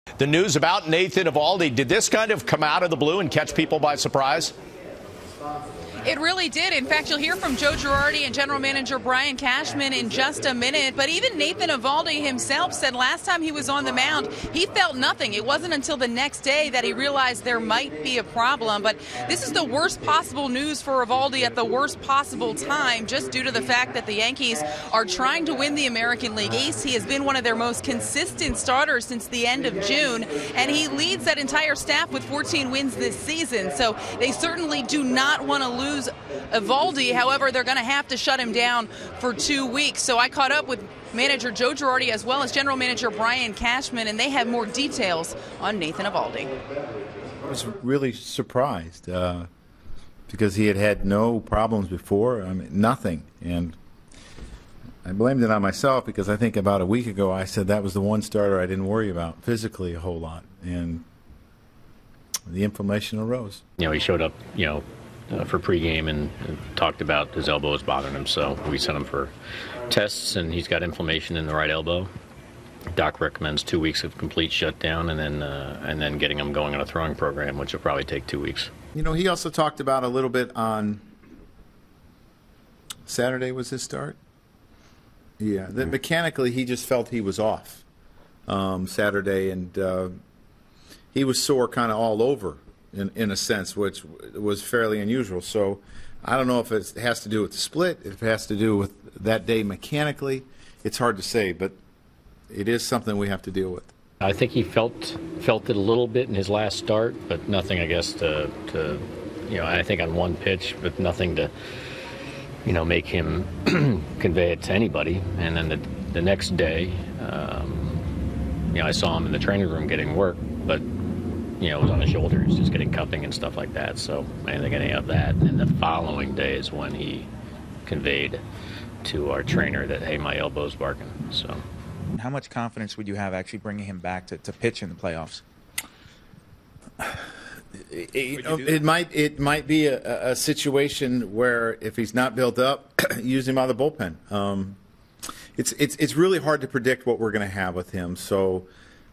The news about Nathan Eovaldi, did this kind of come out of the blue and catch people by surprise? It really did. In fact, you'll hear from Joe Girardi and General Manager Brian Cashman in just a minute. But even Nathan Eovaldi himself said last time he was on the mound, he felt nothing. It wasn't until the next day that he realized there might be a problem. But this is the worst possible news for Eovaldi at the worst possible time, just due to the fact that the Yankees are trying to win the American League East. He has been one of their most consistent starters since the end of June, and he leads that entire staff with 14 wins this season. So they certainly do not want to lose Eovaldi. However, they're going to have to shut him down for 2 weeks. So I caught up with manager Joe Girardi as well as general manager Brian Cashman, and they have more details on Nathan Eovaldi. I was really surprised because he had had no problems before, nothing. And I blamed it on myself because I think about a week ago I said that was the one starter I didn't worry about physically a whole lot. And the inflammation arose. He showed up, for pregame and talked about his elbow was bothering him, so we sent him for tests, and he's got inflammation in the right elbow. Doc recommends 2 weeks of complete shutdown, and then getting him going on a throwing program, which will probably take 2 weeks. He also talked about a little bit on Saturday was his start. Yeah, that mechanically he just felt he was off Saturday, and he was sore kind of all over. In a sense, which was fairly unusual. So I don't know if it has to do with the split, if it has to do with that day mechanically. It's hard to say, but it is something we have to deal with. I think he felt it a little bit in his last start, but nothing, I guess, to I think on one pitch, but nothing to, make him convey it to anybody. And then the next day, I saw him in the training room getting work, but it was on his shoulders, just getting cupping and stuff like that. So I didn't think any of that. And the following day is when he conveyed to our trainer that, hey, my elbow's barking. So, how much confidence would you have actually bringing him back to pitch in the playoffs? It might be a situation where if he's not built up, use him out of the bullpen. It's really hard to predict what we're going to have with him. So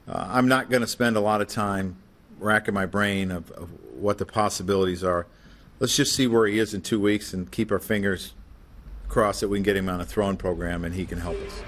I'm not going to spend a lot of time racking my brain of what the possibilities are. Let's just see where he is in 2 weeks and keep our fingers crossed that we can get him on a throwing program and he can help us.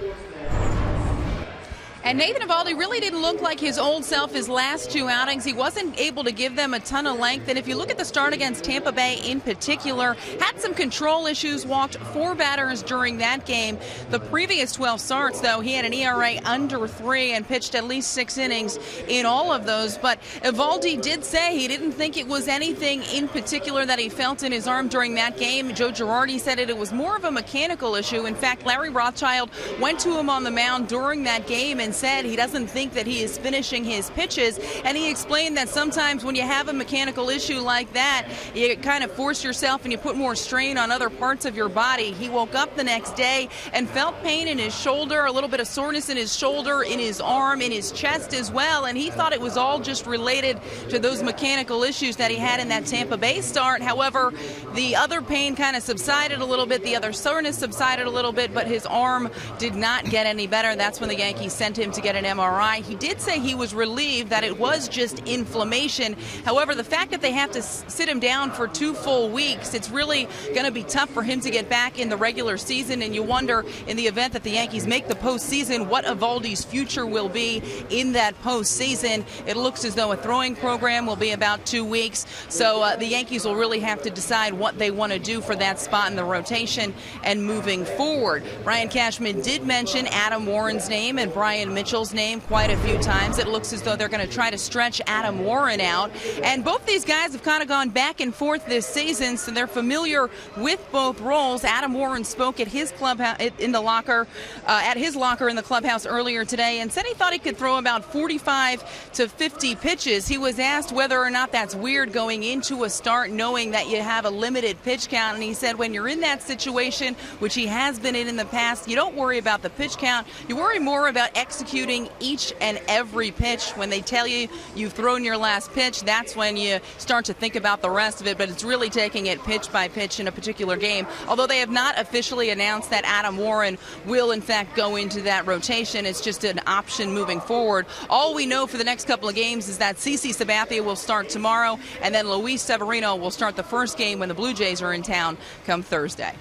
And Nathan Eovaldi really didn't look like his old self his last two outings. He wasn't able to give them a ton of length. And if you look at the start against Tampa Bay in particular, had some control issues, walked 4 batters during that game. The previous 12 starts, though, he had an ERA under 3 and pitched at least 6 innings in all of those. But Eovaldi did say he didn't think it was anything in particular that he felt in his arm during that game. Joe Girardi said it was more of a mechanical issue. In fact, Larry Rothschild went to him on the mound during that game and said he doesn't think that he is finishing his pitches, and he explained that sometimes when you have a mechanical issue like that, you kind of force yourself and you put more strain on other parts of your body. He woke up the next day and felt pain in his shoulder, a little bit of soreness in his shoulder, in his arm, in his chest as well, and he thought it was all just related to those mechanical issues that he had in that Tampa Bay start. However, the other pain kind of subsided a little bit, the other soreness subsided a little bit, but his arm did not get any better. That's when the Yankees sent him to get an MRI. He did say he was relieved that it was just inflammation. However, the fact that they have to sit him down for 2 full weeks, it's really going to be tough for him to get back in the regular season, and you wonder, in the event that the Yankees make the postseason, what Eovaldi's future will be in that postseason. It looks as though a throwing program will be about 2 weeks, so the Yankees will really have to decide what they want to do for that spot in the rotation and moving forward. Brian Cashman did mention Adam Warren's name and Brian Mitchell's name quite a few times. It looks as though they're going to try to stretch Adam Warren out, and both these guys have kind of gone back and forth this season, so they're familiar with both roles. Adam Warren spoke at his clubhouse in the locker, at his locker in the clubhouse earlier today, and said he thought he could throw about 45 to 50 pitches. He was asked whether or not that's weird going into a start knowing that you have a limited pitch count, and he said when you're in that situation, which he has been in the past, you don't worry about the pitch count, you worry more about executing each and every pitch. When they tell you you've thrown your last pitch, that's when you start to think about the rest of it, but it's really taking it pitch by pitch in a particular game. Although they have not officially announced that Adam Warren will in fact go into that rotation, it's just an option moving forward. All we know for the next couple of games is that CeCe Sabathia will start tomorrow, and then Luis Severino will start the first game when the Blue Jays are in town come Thursday.